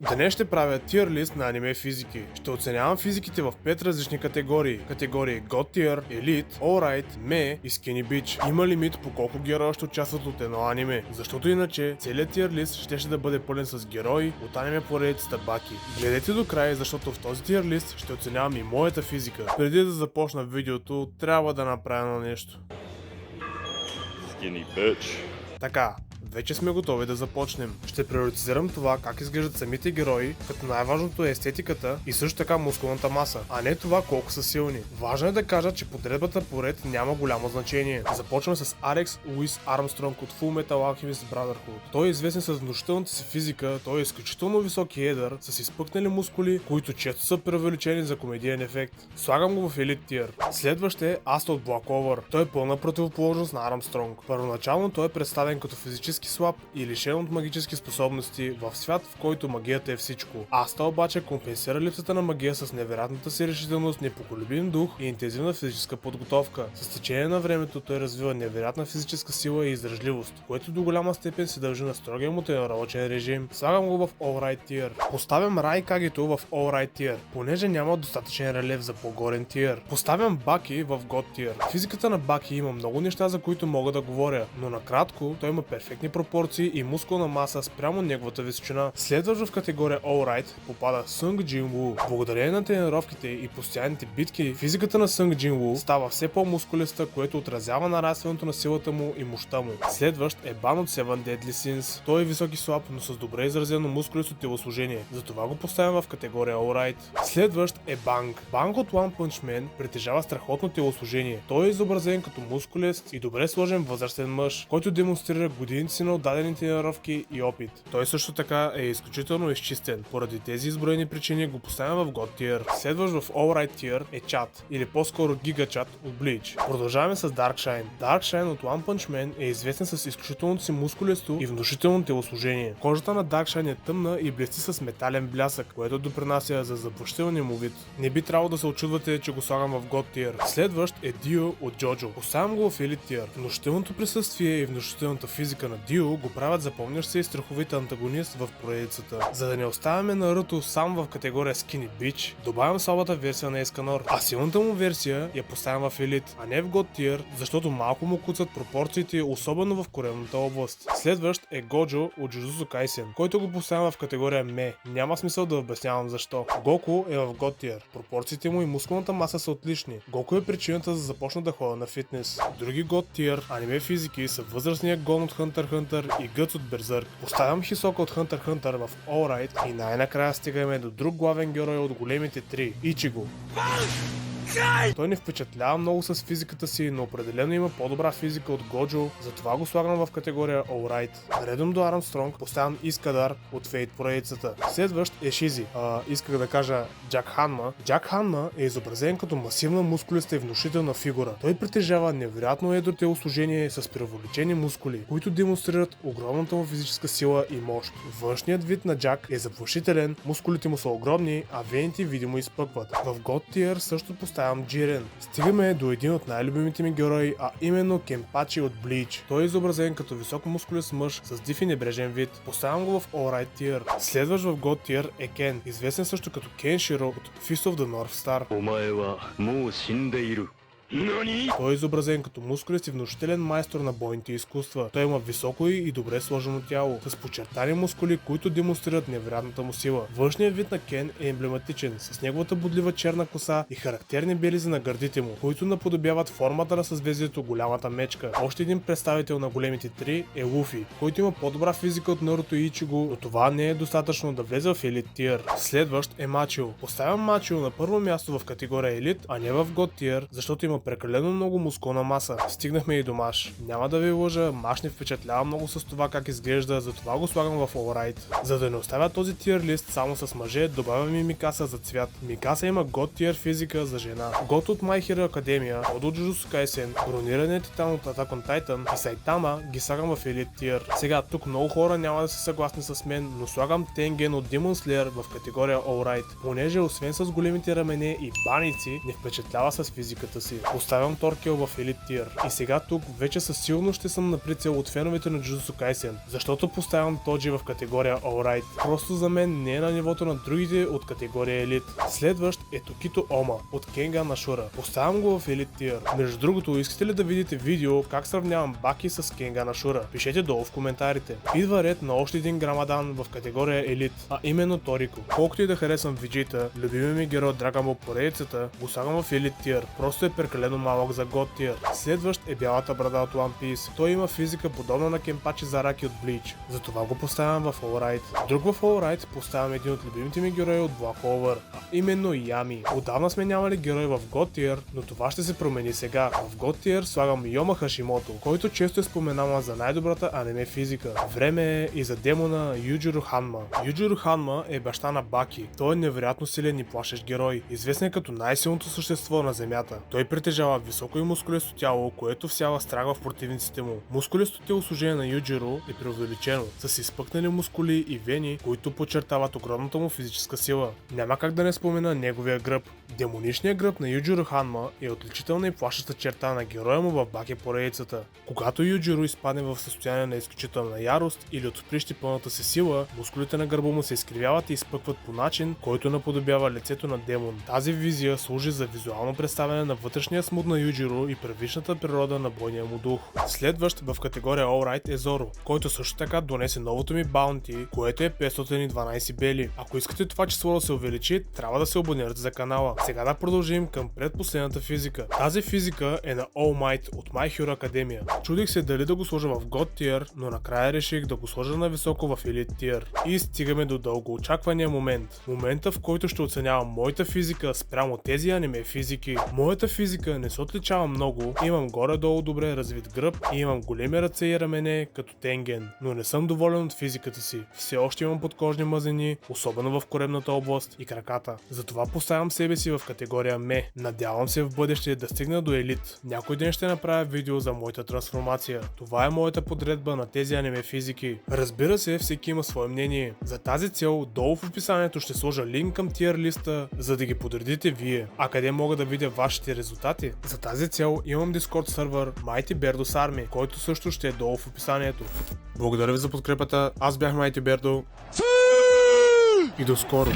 Днес ще правя тир лист на аниме физики. Ще оценявам физиките в 5 различни категории. Категории God Tier, Elite, Alright, Me и Skinny Bitch. Има лимит по колко героя ще участват от едно аниме, защото иначе целият тир лист ще да бъде пълен с герои от аниме поредицата Баки. Гледайте до края, защото в този тир лист ще оценявам и моята физика. Преди да започна видеото, трябва да направя нещо. Skinny bitch. Така, вече сме готови да започнем. Ще приоритизирам това как изглеждат самите герои, като най-важното е естетиката и също така мускулната маса, а не това колко са силни. Важно е да кажа, че подредбата по ред няма голямо значение. Започваме с Алекс Луис Армстронг от Full Metal Alchemist Brotherhood. Той е известен с внушителната си физика, той е изключително висок и едър, с изпъкнали мускули, които често са преувеличени за комедиен ефект. Слагам го в Elite Tier. Следващ е Аста от Black Over. Той е пълна противоположност на Армстронг. Първоначално той е представен като физически слаб и лишен от магически способности в свят, в който магията е всичко. Аста обаче компенсира липсата на магия с невероятната си решителност, непоколебим дух и интензивна физическа подготовка. С течение на времето той развива невероятна физическа сила и издръжливост, което до голяма степен се дължи на строгия му тренировъчен режим. Слагам го в Alright Tier. Поставям Рай Кагето в Alright Tier, понеже няма достатъчен релеф за по-горен тир. Поставям Баки в God Tier. Физиката на Баки има много неща, за които мога да говоря, но накратко той има перфектни пропорции и мускулна маса спрямо неговата височина. Следващ в категория Alright попада Сунг Джин Ву. Благодарение на тренировките и постоянните битки, физиката на Сунг Джин Ву става все по-мускулиста, което отразява нарастването на силата му и мощта му. Следващ е Бан от Seven Deadly Sins. Той е висок и слаб, но с добре изразено мускулисто телосложение, затова го поставям в категория Alright. Следващ е Банг. Банг от One Punch Man притежава страхотно телосложение. Той е изобразен като мускулест и добре сложен възрастен мъж, който демонстрира годините си на отдадени тренировки и опит. Той също така е изключително изчистен. Поради тези изброени причини го поставям в God Tier. Следващ в Alright Tier е Чат, или по-скоро Гига Чат от Bleach. Продължаваме с Darkshine. Darkshine от One Punch Man е известен с изключителното си мускулесто и внушително телосложение. Кожата на Darkshine е тъмна и блести с метален блясък, което допринася за запущителния му вид. Не би трябвало да се очудвате, че го слагам в God Tier. Следващ е Дио от Джоджо. Поставям го в Elite Tier. Внушителното присъствие и внушителната физика на Дио го правят запомнящ се и страховит антагонист в поредицата. За да не оставяме Наруто сам в категория Skinny Bitch, добавям слабата версия на Есканор, а силната му версия я поставям в Elite, а не в God Tier, защото малко му куцат пропорциите, особено в коремната област. Следващ е Годжо от Jujutsu Kaisen, който го поставям в категория Ме. Няма смисъл да обяснявам защо. Гоку е в God Tier. Пропорциите му и мускулната маса са отлични. Гоку е причината за да започна да ходя на фитнес. Други God Tier аниме физики са възрастният Гон от Hunter x Hunter и Гъц от Берзърк. Поставям Хисока от Hunter x Hunter в Alright и най-накрая стигаме до друг главен герой от големите три – Ичиго. Той не впечатлява много с физиката си, но определено има по-добра физика от Годжо, затова го слагам в категория Alright. Наредом до Армстронг поставям Искадар от Фейт поредицата. Следващ е Шизи. Исках да кажа Джак Ханма. Джак Ханма е изобразен като масивна мускулиста и внушителна фигура. Той притежава невероятно едро телосложение с преувеличени мускули, които демонстрират огромната му физическа сила и мощ. Външният вид на Джак е заплашителен, мускулите му са огромни, а вените видимо изпъкват. В God Tier също поставям Джирен. Стигаме до един от най-любимите ми герои, а именно Кенпачи от Bleach. Той е изобразен като висок мускулест мъж с див и небрежен вид. Поставям го в Alright Tier. Следващ в God Tier е Кен, известен също като Кенширо от Fist of the North Star. Той е изобразен като мускулист и внушителен майстор на бойните изкуства. Той има високо и добре сложено тяло, с подчертани мускули, които демонстрират невероятната му сила. Външният вид на Кен е емблематичен, с неговата бодлива черна коса и характерни белези на гърдите му, които наподобяват формата на съзвездието Голямата мечка. Още един представител на големите три е Луфи, който има по-добра физика от Наруто и Ичиго, но това не е достатъчно да влезе в Elite Tier. Следващ е Мачио. Поставям Мачио на първо място в категория Elite, а не в God Tier, защото има прекалено много мускулна маса. Стигнахме и до Маш. Няма да ви лъжа, Маш не впечатлява много с това как изглежда, затова го слагам в Alright. За да не оставя този тир лист само с мъже, добавям и Микаса за цвят. Микаса има God Tier физика за жена. God от My Hero Academia, God от Jujutsu Kaisen, Бронираният титан от Attack on Titan и Сайтама ги слагам в Elite Tier. Сега тук много хора няма да са съгласни с мен, но слагам Тенген от Demon Slayer в категория Alright, понеже освен с големите рамене и баници, не впечатлява с физиката си. Поставям Торкел в Elite Tier. И сега тук вече със сигурност ще съм на прицел от феновете на Jujutsu Kaisen, защото поставям Тоджи в категория Alright. Просто за мен не е на нивото на другите от категория Elite. Следващ е Токито Ома от Kengan Ashura. Поставям го в Elite Tier. Между другото, искате ли да видите видео как сравнявам Баки с Kengan Ashura? Пишете долу в коментарите. Идва ред на още един Грамадан в категория Elite, а именно Торико. Колкото и да харесвам виджета, любимия ми герой Dragon Ball поредицата, го слагам в Elite Tier. Просто е прекалено малък за God Tier. Следващ е бялата брада от One Piece. Той има физика подобна на Кенпачи Зараки от Bleach. Затова го поставям в Alright. Друг в Alright поставям един от любимите ми герои от Black Clover, а именно Ями. Отдавна сме нямали герой в God Tier, но това ще се промени сега. В God Tier слагам Йома Хашимото, който често е споменаван за най-добрата аниме физика. Време е и за демона Юджиро Ханма. Юджиро Ханма е баща на Баки. Той е невероятно силен и плашещ герой, известен е като най-силното същество на земята. Той притежава високо и мускулесто тяло, което всява страх в противниците му. Мускулестото телосложение на Юджиро е преувеличено, с изпъкнали мускули и вени, които подчертават огромната му физическа сила. Няма как да не спомена неговия гръб. Демоничният гръб на Юджиро Ханма е отличителна и плашеща черта на героя му в Баки поредицата. Когато Юджиро изпадне в състояние на изключителна ярост или отприщи пълната си сила, мускулите на гърба му се изкривяват и изпъкват по начин, който наподобява лицето на демон. Тази визия служи за визуално представяне на вътрешния смут на Юджиро и первичната природа на бойния му дух. Следващ в категория Alright е Зоро, който също така донесе новото ми баунти, което е 512 бели. Ако искате това число да се увеличи, трябва да се абонирате за канала. Сега да продължим към предпоследната физика. Тази физика е на All Might от My Hero Academia. Чудих се дали да го сложа в God Tier, но накрая реших да го сложа на високо в Elite Tier. И стигаме до дългоочаквания момент. Момента, в който ще оценявам моята физика спрямо тези аниме физики. Моята физика не се отличава много, имам горе-долу добре развит гръб и имам големи ръце и рамене като Тенген, но не съм доволен от физиката си. Все още имам подкожни мазнини, особено в коремната област и краката. Затова поставям себе си в категория Ме. Надявам се в бъдеще да стигна до елит. Някой ден ще направя видео за моята трансформация. Това е моята подредба на тези аниме физики. Разбира се, всеки има свое мнение. За тази цел, долу в описанието ще сложа линк към тиер листа, за да ги подредите вие. А къде мога да видя вашите резултати? За тази цел имам Discord сервер Mighty Berdos Army, който също ще е долу в описанието. Благодаря ви за подкрепата, аз бях Mighty Berdo и до скоро!